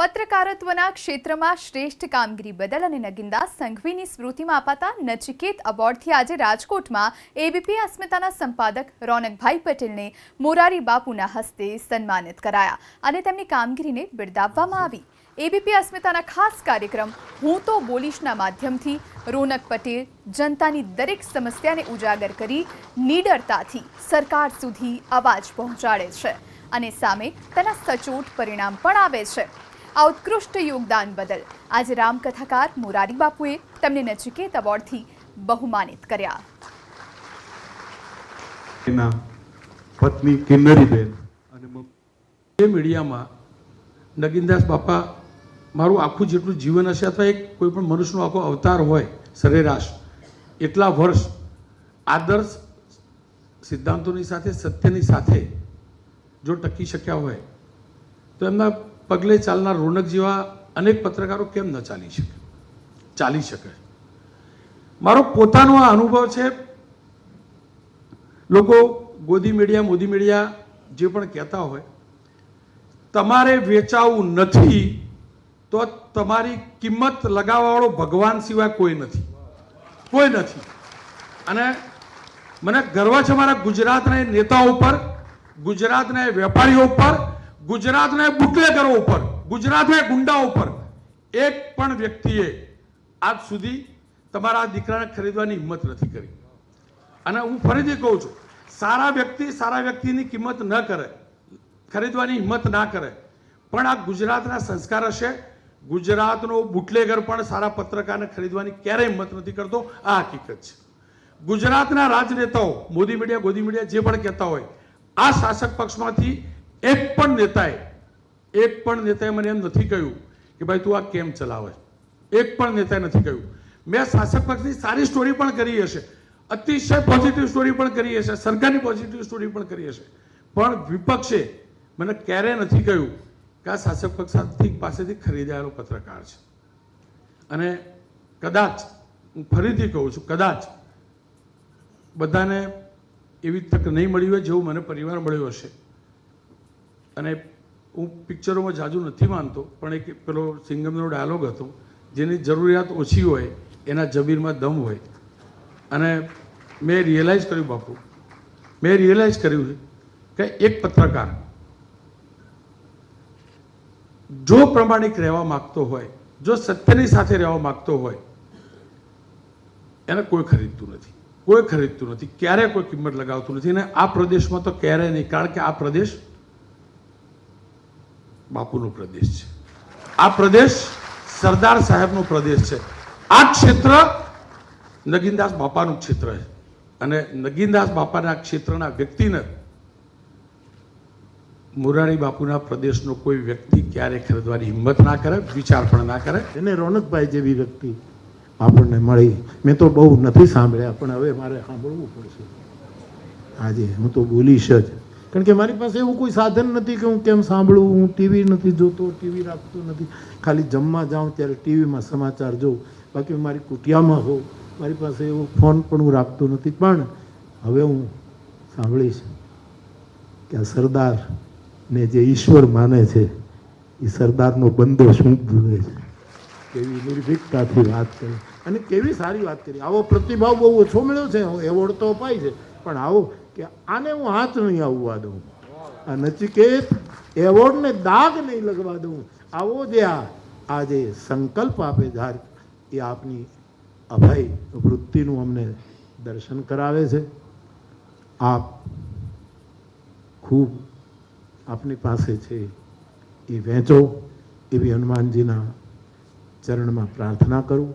પત્રકારત્વના ક્ષેત્રમાં શ્રેષ્ઠ કામગીરી બદલ અને નગીનદાસ સંઘવીની સ્મૃતિમાં અપાતા નચિકેત એવોર્ડથી આજે રાજકોટમાં એબીપી અસ્મિતાના સંપાદક રોનકભાઈ પટેલને મોરારી બાપુના હસ્તે સન્માનિત કરાયા અને તેમની કામગીરીને બિરદાવવામાં આવી। એબીપી અસ્મિતાના ખાસ કાર્યક્રમ હું તો બોલીશના માધ્યમથી રોનક પટેલ જનતાની દરેક સમસ્યાને ઉજાગર કરી નીડરતાથી સરકાર સુધી અવાજ પહોંચાડે છે અને સામે તેના સચોટ પરિણામ પણ આવે છે। આ ઉત્કૃષ્ટ યોગદાન બદલ આજે રામકથાકાર મોરારી બાપુએ તેમને નચિકેત એવોર્ડથી બહુમાનિત કર્યા। પત્ની કિન્નરીબેન અને એ મીડિયામાં નગીનદાસ બાપા મારું આખું જેટલું જીવન હશે અથવા એક કોઈ પણ મનુષ્યનો આખો અવતાર હોય સરેરાશ એટલા વર્ષ આદર્શ સિદ્ધાંતોની સાથે સત્યની સાથે જો ટકી શક્યા હોય તો એમના પગલે ચાલનાર રોનક જેવા અનેક પત્રકારો કેમ ન ચાલી શકે। મારો પોતાનો આ અનુભવ છે। લોકો ગોદી મીડિયા મોદી મીડિયા જે પણ કહેતા હોય તમારે વેચાવું નથી તો તમારી કિંમત લગાવવાવાળો ભગવાન સિવાય કોઈ નથી। અને મને ગર્વ છે મારા ગુજરાતના નેતાઓ ઉપર, ગુજરાતના વેપારીઓ ઉપર, ગુજરાતના બુટલેગરો ઉપર, ગુજરાતના ગુંડાઓ ઉપર એક પણ વ્યક્તિએ આજ સુધી તમારા દીકરાને ખરીદવાની હિંમત નથી કરી। અને હું ફરીથી કહું છું, સારા વ્યક્તિની કિંમત ન કરે, ખરીદવાની હિંમત ના કરે, પણ આ ગુજરાતના સંસ્કાર હશે। ગુજરાતનો બુટલેગર પણ સારા પત્રકારને ખરીદવાની ક્યારેય હિંમત નથી કરતો, આ હકીકત છે। ગુજરાતના રાજનેતાઓ મોદી મીડિયા ગોદી મીડિયા જે પણ કહેતા હોય આ શાસક પક્ષમાંથી એક પણ નેતાએ મને એમ નથી કહ્યું કે ભાઈ તું આ કેમ ચલાવે, એક પણ નેતાએ નથી કહ્યું। મેં શાસક પક્ષની સારી સ્ટોરી પણ કરી હશે, અતિશય પોઝિટિવ સ્ટોરી પણ કરી હશે, સરકારની પોઝિટિવ સ્ટોરી પણ કરી હશે, પણ વિપક્ષે મને ક્યારેય નથી કહ્યું કે આ શાસક પક્ષ પાસેથી ખરીદાયેલો પત્રકાર છે। અને કદાચ હું ફરીથી કહું છું, કદાચ બધાને એવી તક નહીં મળી હોય જેવું મને પરિવાર મળ્યો હશે। અને હું પિક્ચરોમાં જાજુ નથી માનતો, પણ એક પેલો સિંગમનો ડાયલોગ હતો, જેની જરૂરિયાત ઓછી હોય એના જબીરમાં દમ હોય। અને મેં રિયલાઇઝ કર્યું બાપુ, મેં રિયલાઇઝ કર્યું કે એક પત્રકાર જો પ્રમાણિક રહેવા માગતો હોય, જો સત્યની સાથે રહેવા માગતો હોય, એને કોઈ ખરીદતું નથી, ક્યારેય કોઈ કિંમત લગાવતું નથી। અને આ પ્રદેશમાં તો ક્યારેય નહીં, કારણ કે આ પ્રદેશ બાપુનો પ્રદેશ છે, આ પ્રદેશ સરદાર સાહેબનો પ્રદેશ છે, આ ક્ષેત્ર નગીનદાસ બાપાનું ક્ષેત્ર છે। અને નગીનદાસ બાપાના ક્ષેત્રના વ્યક્તિને મોરારી બાપુના પ્રદેશનો કોઈ વ્યક્તિ ક્યારેય ખરીદવાની હિંમત ના કરે, વિચાર પણ ના કરે। એને રોનકભાઈ જેવી વ્યક્તિ આપણને મળી, મેં તો બહુ નથી સાંભળ્યા, પણ હવે મારે સાંભળવું પડશે। આજે હું તો બોલીશ જ, કારણ કે મારી પાસે એવું કોઈ સાધન નથી કે હું કેમ સાંભળું। હું ટીવી નથી જોતો, ટીવી રાખતો નથી, ખાલી જમવા જાઉં ત્યારે ટીવીમાં સમાચાર જોઉં, બાકી મારી કુટિયામાં હોઉં, મારી પાસે એવો ફોન પણ હું રાખતો નથી। પણ હવે હું સાંભળીશ કે આ સરદારને જે ઈશ્વર માને છે એ સરદારનો બંદો શું બોલે છે, કેવી નિર્ભીકતાથી વાત કરી અને કેવી સારી વાત કરી। આવો પ્રતિભાવ બહુ ઓછો મળ્યો છે, એવોર્ડ તો અપાય છે, પણ આવો કે આને હું હાથ નહીં આવવા દઉં, આ નચિકેત એવોર્ડને દાગ નહીં લગવા દઉં। આવો જે આજે સંકલ્પ આપે ધાર એ આપની અભય વૃત્તિનું અમને દર્શન કરાવે છે। આપ ખૂબ આપની પાસે છે એ વહેંચો એવી હનુમાનજીના ચરણમાં પ્રાર્થના કરું।